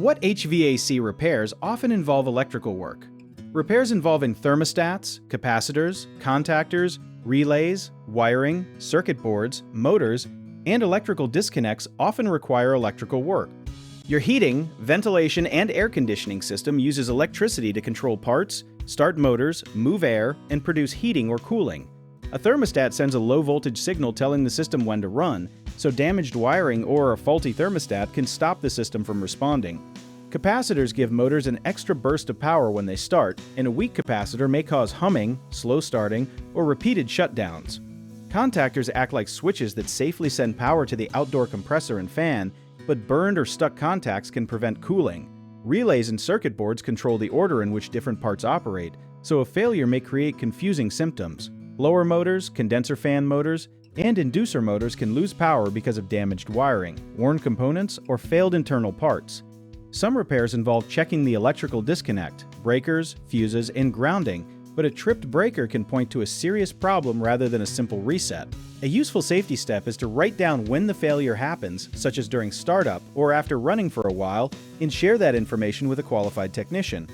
What HVAC repairs often involve electrical work? Repairs involving thermostats, capacitors, contactors, relays, wiring, circuit boards, motors, and electrical disconnects often require electrical work. Your heating, ventilation, and air conditioning system uses electricity to control parts, start motors, move air, and produce heating or cooling. A thermostat sends a low-voltage signal telling the system when to run, so damaged wiring or a faulty thermostat can stop the system from responding. Capacitors give motors an extra burst of power when they start, and a weak capacitor may cause humming, slow starting, or repeated shutdowns. Contactors act like switches that safely send power to the outdoor compressor and fan, but burned or stuck contacts can prevent cooling. Relays and circuit boards control the order in which different parts operate, so a failure may create confusing symptoms. Blower motors, condenser fan motors, and inducer motors can lose power because of damaged wiring, worn components, or failed internal parts. Some repairs involve checking the electrical disconnect, breakers, fuses, and grounding, but a tripped breaker can point to a serious problem rather than a simple reset. A useful safety step is to write down when the failure happens, such as during startup or after running for a while, and share that information with a qualified technician.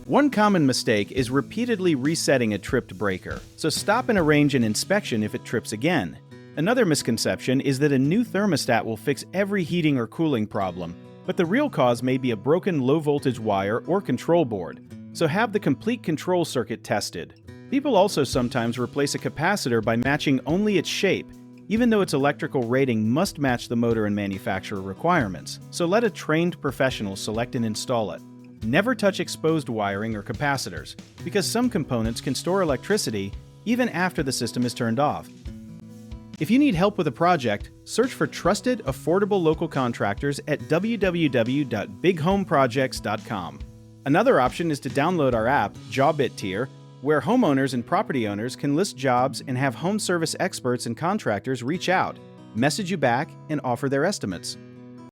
One common mistake is repeatedly resetting a tripped breaker, so stop and arrange an inspection if it trips again. Another misconception is that a new thermostat will fix every heating or cooling problem, but the real cause may be a broken low-voltage wire or control board, so have the complete control circuit tested. People also sometimes replace a capacitor by matching only its shape, even though its electrical rating must match the motor and manufacturer requirements, so let a trained professional select and install it. Never touch exposed wiring or capacitors, because some components can store electricity even after the system is turned off. If you need help with a project, search for trusted, affordable local contractors at www.bighomeprojects.com. Another option is to download our app, JobIt Tier, where homeowners and property owners can list jobs and have home service experts and contractors reach out, message you back, and offer their estimates.